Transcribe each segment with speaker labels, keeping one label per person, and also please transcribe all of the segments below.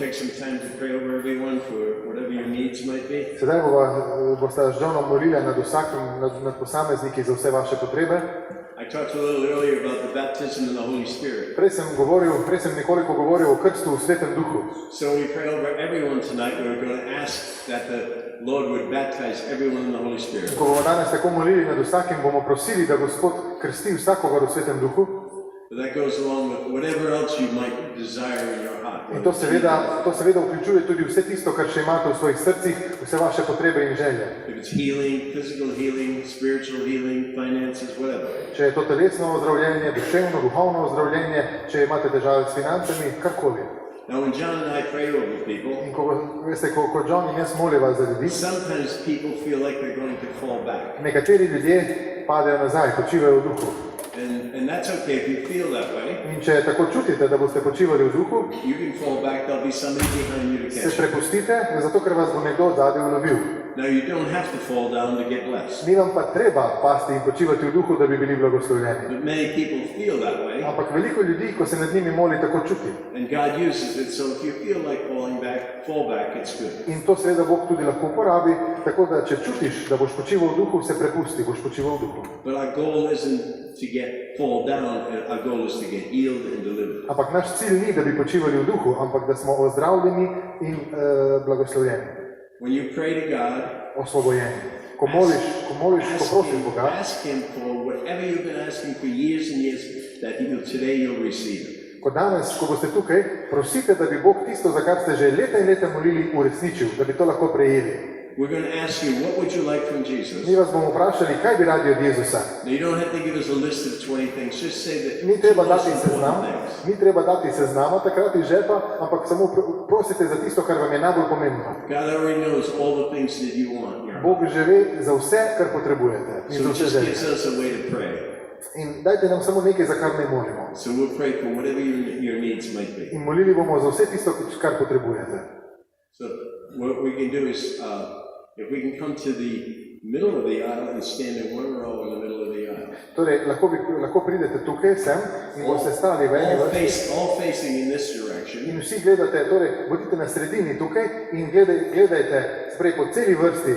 Speaker 1: take some time to pray over everyone for whatever your needs might be.
Speaker 2: Sedaj boste z Johnom molili nad posamezniki za vse vaše potrebe.
Speaker 1: I talked a little earlier about the baptism in the Holy Spirit.
Speaker 2: Prej sem nekoliko govoril o krstu v Svetem Duhu.
Speaker 1: So we pray over everyone tonight. We're going to ask that the Lord would baptize everyone in the Holy Spirit.
Speaker 2: Ko bomo danes tako molili nad vsakim, bomo prosili, da Gospod krsti vsakogar v Svetem Duhu.
Speaker 1: But that goes along with whatever else you might desire in your heart.
Speaker 2: In to seveda vključuje tudi vse tisto, kar še imate v svojih srcih, vse vaše potrebe in želje.
Speaker 1: If it's healing, physical healing, spiritual healing, finances, whatever.
Speaker 2: Če je to telesno ozdravljenje, duševno, duhovno ozdravljenje, če imate težave s financami, karkoli.
Speaker 1: Now when John and I pray over people,
Speaker 2: In ko John in jaz moliva za ljudi,
Speaker 1: sometimes people feel like they're going to fall back.
Speaker 2: nekateri ljudje padejo nazaj, počivajo v duhu.
Speaker 1: And that's okay if you feel that way.
Speaker 2: In če tako čutite, da boste počivali v duhu,
Speaker 1: You can fall back, there'll be somebody behind you to
Speaker 2: se
Speaker 1: catch you.
Speaker 2: prepustite, zato ker vas bo nekdo odzadaj ulovil.
Speaker 1: Now you don't have to fall down to get blessed.
Speaker 2: Ni vam pa treba pasti in počivati v duhu, da bi bili blagoslovljeni.
Speaker 1: But many people feel that way.
Speaker 2: Ampak veliko ljudi, ko se nad njimi moli, tako čuti.
Speaker 1: And God uses it, so if you feel like fall back, it's good.
Speaker 2: In to seveda Bog tudi lahko uporabi, tako da če čutiš, da boš počival v duhu, se prepusti, boš počival v duhu.
Speaker 1: But our goal isn't to fall down, our goal is to get healed and delivered.
Speaker 2: Ampak naš cilj ni, da bi počivali v duhu, ampak da smo ozdravljeni in blagoslovljeni,
Speaker 1: When you pray to God,
Speaker 2: osvobojeni. Ko moliš, ko prosiš Boga,
Speaker 1: ask Him for whatever you've been asking for years and years, that today you'll receive it.
Speaker 2: ko danes, ko boste tukaj, prosite, da bi Bog tisto, za kar ste že leta in leta molili, uresničil, da bi to lahko prejeli.
Speaker 1: We're going to ask you, what would you like from Jesus?
Speaker 2: Mi vas bomo vprašali, kaj bi radi od Jezusa.
Speaker 1: Now, you don't have to give us a list of 20 things. Just say that
Speaker 2: Ni treba
Speaker 1: two most
Speaker 2: dati seznam,
Speaker 1: important things.
Speaker 2: ni treba dati seznama takrat iz žepa, ampak samo prosite za tisto, kar vam je najbolj pomembno.
Speaker 1: God already knows all the things that you want.
Speaker 2: Bog že ve za vse, kar potrebujete. In
Speaker 1: So
Speaker 2: za
Speaker 1: it
Speaker 2: vse
Speaker 1: just
Speaker 2: želje.
Speaker 1: gives us a way to pray.
Speaker 2: In dajte nam samo nekaj, za kar ne molimo.
Speaker 1: So we'll pray for whatever your needs might be.
Speaker 2: In molili bomo za vse tisto, kar potrebujete.
Speaker 1: So what we can do is, if we can come to the middle of the aisle and stand in one row in the middle of the aisle.
Speaker 2: Torej, lahko pridete tukaj, sem, in boste stali v eni vrsti.
Speaker 1: All facing in this direction.
Speaker 2: In vsi gledate, torej, bodite na sredini tukaj in gledajte sprej po celi vrsti,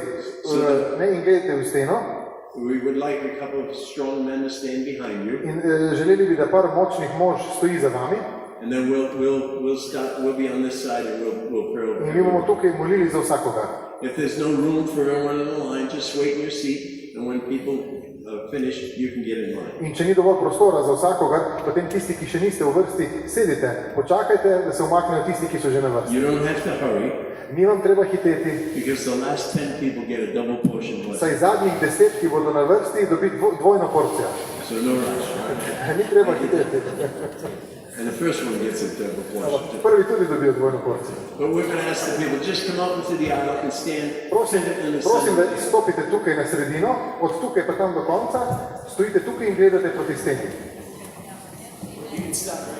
Speaker 2: in gledajte v steno.
Speaker 1: We would like a couple of strong men to stand behind you.
Speaker 2: In želeli bi, da par močnih mož stoji za vami.
Speaker 1: And then we'll be on this side and we'll pray over
Speaker 2: In mi bomo tukaj molili za vsakogar.
Speaker 1: If there's no room for everyone in the line, just wait in your seat, and when people finish, you can get in line.
Speaker 2: In če ni dovolj prostora za vsakogar, potem tisti, ki še niste v vrsti, sedite, počakajte, da se umaknejo tisti, ki so že na vrsti.
Speaker 1: You don't have to hurry,
Speaker 2: Ni vam treba hiteti,
Speaker 1: because the last 10 people get a double portion blessing.
Speaker 2: saj zadnjih 10, ki bodo na vrsti, dobi dvojno porcijo.
Speaker 1: So no rush.
Speaker 2: Ni treba hiteti.
Speaker 1: And the first one gets a double portion.
Speaker 2: Ampak prvi tudi dobijo dvojno porcijo.
Speaker 1: But we're going to ask the people, just come out into the aisle and stand.
Speaker 2: Prosim, da stopite tukaj na sredino, od tukaj pa tam do konca, stojite tukaj in gledate proti steni.
Speaker 1: You can stop.